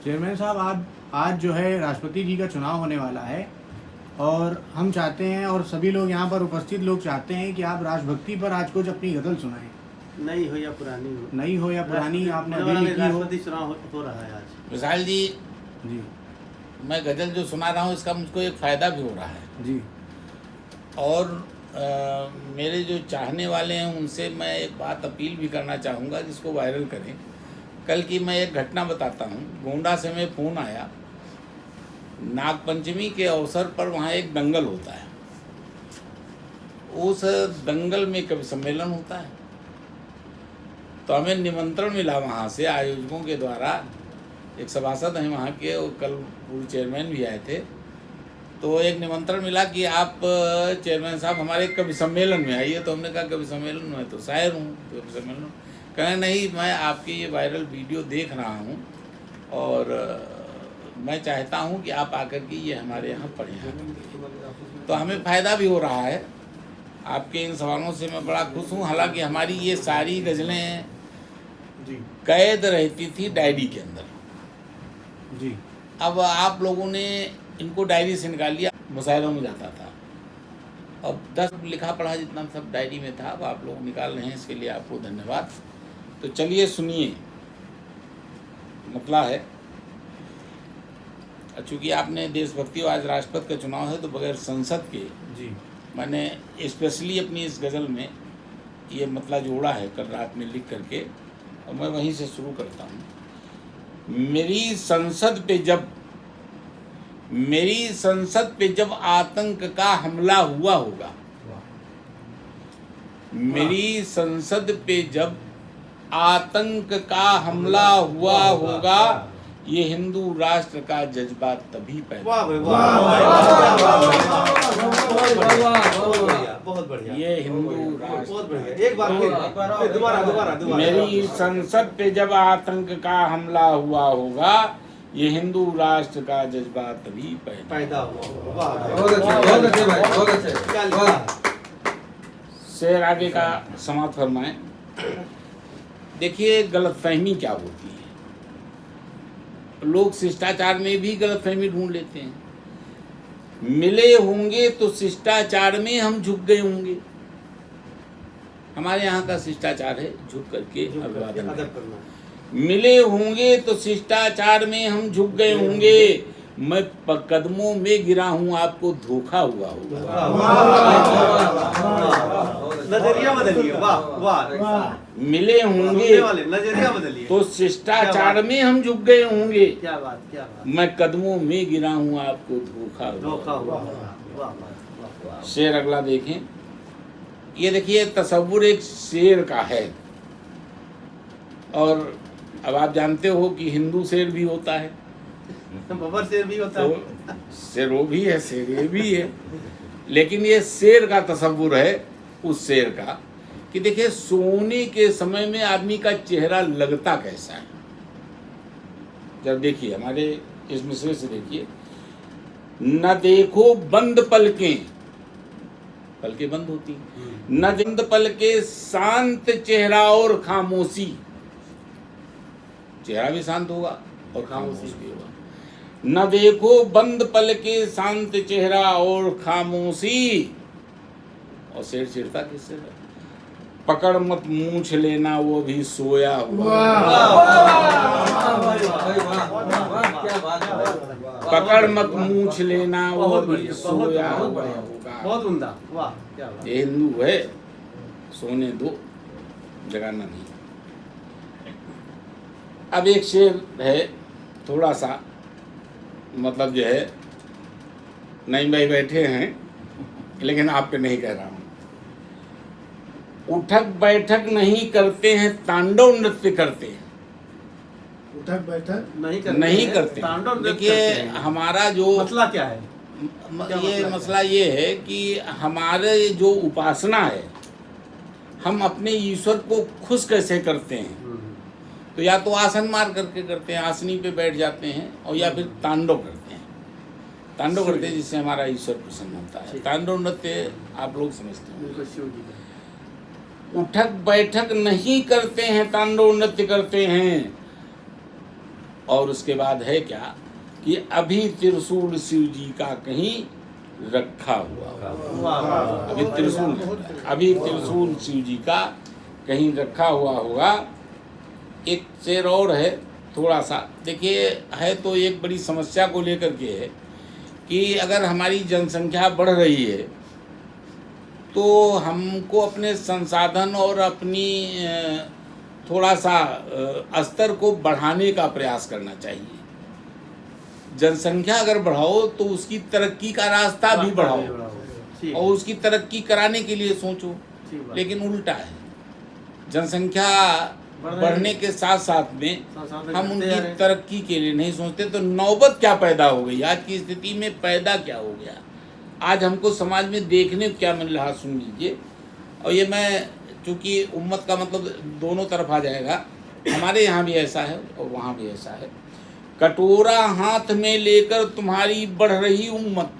Chairman साहब, आज जो है राष्ट्रपति जी का चुनाव होने वाला है और हम चाहते हैं और सभी लोग यहाँ पर उपस्थित लोग चाहते हैं कि आप राष्ट्रभक्ति पर आज कुछ अपनी गज़ल सुनाएं। नई हो या पुरानी हो, नई हो या पुरानी, आपने अभी लिखी हो। राष्ट्रपति चुनाव हो रहा है आज। विशाल जी, जी मैं गज़ल जो सुना रहा हूँ इसका मुझको एक फ़ायदा भी हो रहा है जी। और मेरे जो चाहने वाले हैं उनसे मैं एक बात अपील भी करना चाहूँगा जिसको वायरल करें। कल की मैं एक घटना बताता हूँ। गोंडा से मैं फ़ोन आया, नागपंचमी के अवसर पर वहाँ एक दंगल होता है। उस दंगल में कवि सम्मेलन होता है, तो हमें निमंत्रण मिला वहाँ से आयोजकों के द्वारा। एक सभासद हैं वहाँ के, और कल पूर्व चेयरमैन भी आए थे। तो एक निमंत्रण मिला कि आप चेयरमैन साहब हमारे कवि सम्मेलन में आइए। तो हमने कहा कवि सम्मेलन में तो शायर हूँ, कवि सम्मेलन। कहें नहीं, मैं आपकी ये वायरल वीडियो देख रहा हूँ और मैं चाहता हूँ कि आप आकर के ये हमारे यहाँ पढ़ें। तो हमें फ़ायदा भी हो रहा है। आपके इन सवालों से मैं बड़ा खुश हूँ। हालांकि हमारी ये सारी गज़लें कैद रहती थी डायरी के अंदर जी। अब आप लोगों ने इनको डायरी से निकाल लिया। मुशायरों में जाता था, अब 10 लिखा पढ़ा जितना सब डायरी में था, अब आप लोग निकाल रहे हैं, इसके लिए आपको धन्यवाद। तो चलिए सुनिए, मतला है। चूँकि आपने देशभक्ति और आज राष्ट्रपति का चुनाव है, तो बगैर संसद के जी मैंने स्पेशली अपनी इस गज़ल में ये मतला जोड़ा है कल रात में लिख करके, और मैं वहीं से शुरू करता हूँ। मेरी संसद पे जब आतंक का हमला हुआ होगा, मेरी संसद पे जब आतंक का हमला हुआ होगा, ये हिंदू राष्ट्र का जज्बा तभी पैदा। बहुत बढ़िया। ये हिंदू राष्ट्र, बहुत बढ़िया। एक बार फिर दोबारा। मेरी संसद पे जब आतंक का हमला हुआ होगा, ये हिंदू राष्ट्र का जज्बा तभी पैदा हुआ। बहुत अच्छे भाई, बहुत अच्छे। शेर आगे का समाप्त फरमाएं। देखिए, गलतफहमी क्या होती है। लोग शिष्टाचार में भी गलतफहमी ढूंढ लेते हैं। मिले होंगे तो शिष्टाचार में हम झुक गए होंगे। हमारे यहाँ का शिष्टाचार है झुक करके अभिवादन करना। मिले होंगे तो शिष्टाचार में हम झुक गए होंगे, मैं कदमों में गिरा हूँ, आपको धोखा हुआ होगा। नजरिया बदलिए। वाह वाह। मिले होंगे नजरिया बदलिए तो शिष्टाचार में हम झुक गए होंगे, क्या बात। मैं कदमों में गिरा हूँ, आपको धोखा हुआ। शेर अगला देखें। ये देखिए, तसव्वुर एक शेर का है, और अब आप जानते हो कि हिंदू शेर भी होता है, बबर शेर भी होता है, तो शेरो भी है, शेरे भी है। लेकिन ये शेर का तसव्वुर है उस शेर का कि देखिए, सोने के समय में आदमी का चेहरा लगता कैसा है। जब देखिए हमारे इस मिसरे से देखिए, न देखो बंद पलकें बंद होती, न बंद पलके शांत चेहरा और खामोशी, चेहरा भी शांत होगा और खामोशी भी होगा। न देखो बंद पलके शांत चेहरा और खामोशी। और शेर चिढ़ता किससे है? पकड़ मत मूंछ लेना, वो भी सोया हुआ। पकड़ मत मूंछ लेना, वो भी सोया हुआ होगा। बहुत उम्दा। वाह, क्या बात। ये हिंदू है, सोने दो, जगाना नहीं। अब एक शेर है, थोड़ा सा मतलब जो है, नहीं भाई बैठे हैं, लेकिन आप पे नहीं कह रहा हूँ। उठक बैठक नहीं करते हैं, तांडव नृत्य करते हैं। उठक बैठक नहीं करते। देखिए, हमारा जो मसला क्या है, ये मसला ये है कि हमारे जो उपासना है, हम अपने ईश्वर को खुश कैसे करते हैं। तो या तो आसन मार करके करते हैं, आसनी पे बैठ जाते हैं, और या फिर तांडव करते हैं। तांडव करते हैं जिससे हमारा ईश्वर प्रसन्न होता है। तांडव नृत्य आप लोग समझते हैं। उठक बैठक नहीं करते हैं, तांडव नृत्य करते हैं। और उसके बाद है क्या कि अभी त्रिशूल शिव जी का कहीं रखा हुआ होगा। अभी त्रिशूल शिव जी का कहीं रखा हुआ होगा। एक शेर और है थोड़ा सा, देखिए है तो एक बड़ी समस्या को लेकर के है कि अगर हमारी जनसंख्या बढ़ रही है तो हमको अपने संसाधन और अपनी थोड़ा सा स्तर को बढ़ाने का प्रयास करना चाहिए। जनसंख्या अगर बढ़ाओ तो उसकी तरक्की का रास्ता भी बढ़ाओ और उसकी तरक्की कराने के लिए सोचो, लेकिन उल्टा है। जनसंख्या बढ़ने के साथ साथ में हम उनकी तरक्की के लिए नहीं सोचते, तो नौबत क्या पैदा हो गई। आज की स्थिति में पैदा क्या हो गया, आज हमको समाज में देखने को क्या मिल रहा, सुन लीजिए। और ये मैं चूँकि उम्मत का मतलब दोनों तरफ आ जाएगा, हमारे यहाँ भी ऐसा है और वहाँ भी ऐसा है। कटोरा हाथ में लेकर तुम्हारी बढ़ रही उम्मत,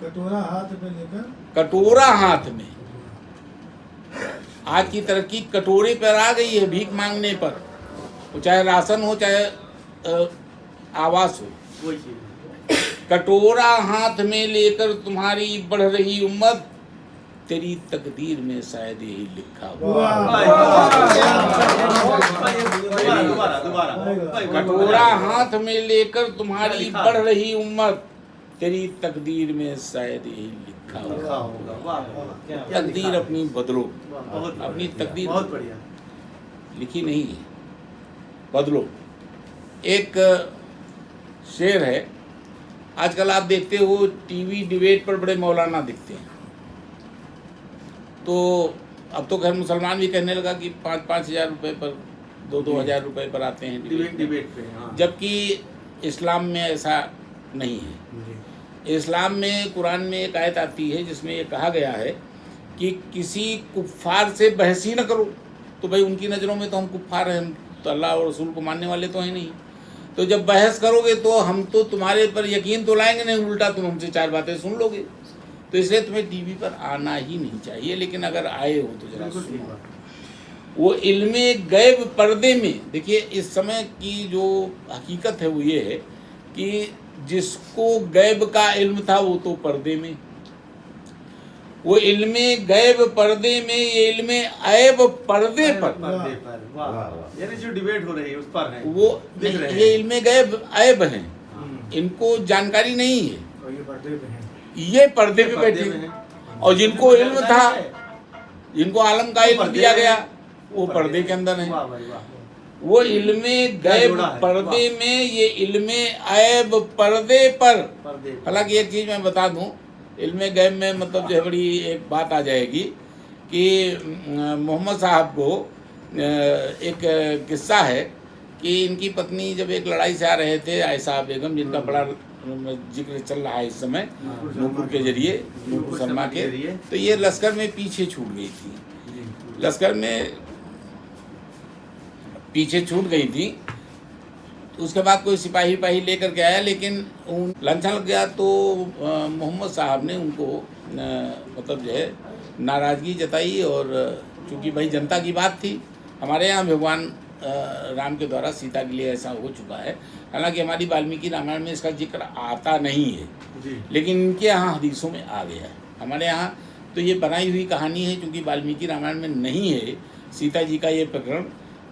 कटोरा हाथ में लेकर, कटोरा हाथ में। आज की तरक्की कटोरे पर आ गई है, भीख मांगने पर, वो चाहे राशन हो चाहे आवास हो। कटोरा हाथ में लेकर तुम्हारी बढ़ रही उम्मत, तेरी तकदीर में शायद यही लिखा हुआ। कटोरा हाथ में लेकर तुम्हारी बढ़ रही उम्मत, तेरी तकदीर में शायद यही लिखा होगा। तकदीर अपनी बदलो, अपनी तकदीर बहुत बढ़िया लिखी नहीं है, बदलो। एक शेर है, आजकल आप देखते हो टीवी डिबेट पर बड़े मौलाना दिखते हैं, तो अब तो खैर मुसलमान भी कहने लगा कि 5-5 हज़ार रुपये पर, 2-2 हज़ार रुपये पर आते हैं डिबेट पे। हाँ। जबकि इस्लाम में ऐसा नहीं है। इस्लाम में कुरान में एक आयत आती है जिसमें ये कहा गया है कि किसी कुफ्फार से बहस ही न करो। तो भाई उनकी नज़रों में तो हम कुफ्फार हैं, तो अल्लाह और रसूल को मानने वाले तो हैं नहीं। तो जब बहस करोगे तो हम तो तुम्हारे पर यकीन तो लाएंगे नहीं, उल्टा तुम हमसे 4 बातें सुन लोगे। तो इसलिए तुम्हें टीवी पर आना ही नहीं चाहिए, लेकिन अगर आए हो तो जरा सुनो। वो इल्मे गैब पर्दे में, देखिए इस समय की जो हकीकत है वो ये है कि जिसको गैब का इल्म था वो तो पर्दे में, वो इल्मे गैब पर्दे में, ये इल्मे ऐब पर्दे पर, यानी जो डिबेट हो रही है उस पर है वो ये इल्मे गैब ऐब हैं, इनको जानकारी नहीं है, और ये पर्दे पे हैं। ये पर्दे पे बैठे हैं। और जिनको इल्म था, जिनको आलम का इल्म दिया गया, वो पर्दे के अंदर है। वो इल्मे गैब पर्दे में, ये इल्मे ऐब पर्दे पर। हालांकि एक चीज़ मैं बता दूं, इल्मे गैब में मतलब जो है बड़ी एक बात आ जाएगी कि मोहम्मद साहब को एक किस्सा है कि इनकी पत्नी जब एक लड़ाई से आ रहे थे, आयशा बेगम, जिनका बड़ा जिक्र चल रहा है इस समय नूपुर के जरिए, नूपुर शर्मा के, तो ये लश्कर में पीछे छूट गई थी, लश्कर में पीछे छूट गई थी। तो उसके बाद कोई सिपाही लेकर के आया, लेकिन लांछन लग गया। तो मोहम्मद साहब ने उनको मतलब जो है नाराज़गी जताई, और चूँकि भाई जनता की बात थी, हमारे यहाँ भगवान राम के द्वारा सीता के लिए ऐसा हो चुका है। हालांकि हमारी वाल्मीकि रामायण में इसका जिक्र आता नहीं है, लेकिन इनके यहाँ हदीसों में आ गया है। हमारे यहाँ तो ये बनाई हुई कहानी है, क्योंकि वाल्मीकि रामायण में नहीं है सीता जी का ये प्रकरण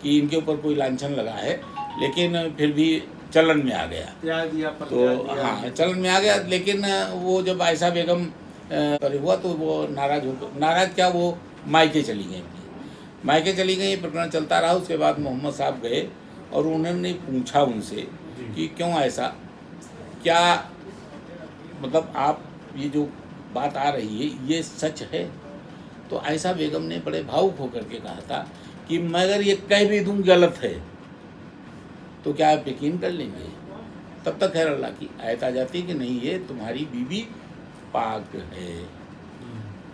कि इनके ऊपर कोई लांछन लगा है, लेकिन फिर भी चलन में आ गया। तो हाँ, चलन में आ गया। लेकिन वो जब आयशा बेगम पर हुआ तो वो नाराज़ क्या, वो मायके चली गई, मायके चली गई, प्रकरण चलता रहा। उसके बाद मोहम्मद साहब गए और उन्होंने पूछा उनसे कि क्यों ऐसा, क्या मतलब आप ये जो बात आ रही है ये सच है? तो आयशा बेगम ने बड़े भावुक होकर के कहा था कि मगर ये कह भी दूँ गलत है तो क्या आप यकीन कर लेंगे? तब तक खैर अल्लाह की आयत आ जाती है कि नहीं, ये तुम्हारी बीवी पाक है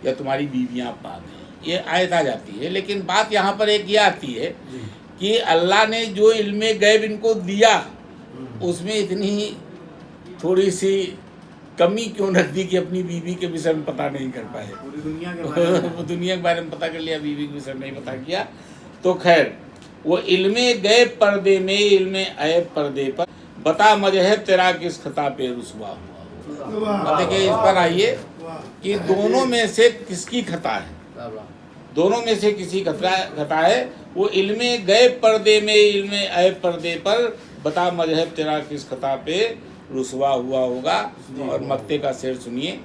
या तुम्हारी बीवियाँ पाक हैं, ये आयत आ जाती है। लेकिन बात यहाँ पर एक ये आती है कि अल्लाह ने जो इल्मे गैब इनको दिया उसमें इतनी थोड़ी सी कमी क्यों रख दी कि अपनी बीवी के विषय में पता नहीं कर पाए। पूरी दुनिया के दुनिया के बारे में पता कर लिया, बीवी के विषय में नहीं पता किया। तो खैर वो इल्मे गैब पर्दे में इल्मे ऐब पर्दे पर, बता मजहब तेरा किस खता पे रुसवा हुआ। अब देखिए इस पर आइए कि दोनों में से किसकी खता है, दोनों में से किसी खता है। वो इल्मे गैब पर्दे में इल्मे ऐब पर्दे पर, बता मजहब तेरा किस खता पे रुसवा हुआ होगा। और मक्ते का शेर सुनिए,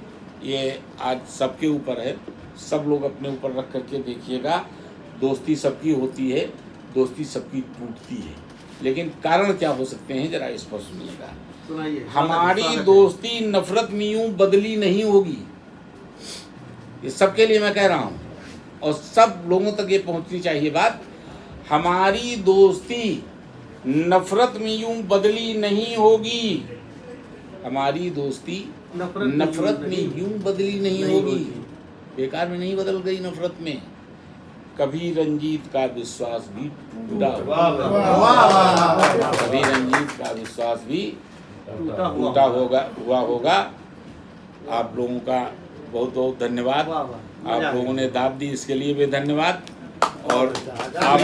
ये आज सबके ऊपर है, सब लोग अपने ऊपर रख करके देखिएगा। दोस्ती सबकी होती है, दोस्ती सबकी टूटती है, लेकिन कारण क्या हो सकते हैं जरा इस पर सुनिएगा। सुनाइए। हमारी दोस्ती नफरत में यूं बदली नहीं होगी, ये सबके लिए मैं कह रहा हूँ और सब लोगों तक ये पहुँचनी चाहिए बात। हमारी दोस्ती नफरत में यूं बदली नहीं होगी, हमारी दोस्ती नफरत में यूं बदली नहीं होगी, बेकार में नहीं बदल गई नफरत में। कभी रंजीत का विश्वास भी टूटा कभी रंजीत का विश्वास भी टूटा हुआ होगा। आप लोगों का बहुत बहुत धन्यवाद, आप लोगों ने दाद दी इसके लिए भी धन्यवाद। और आप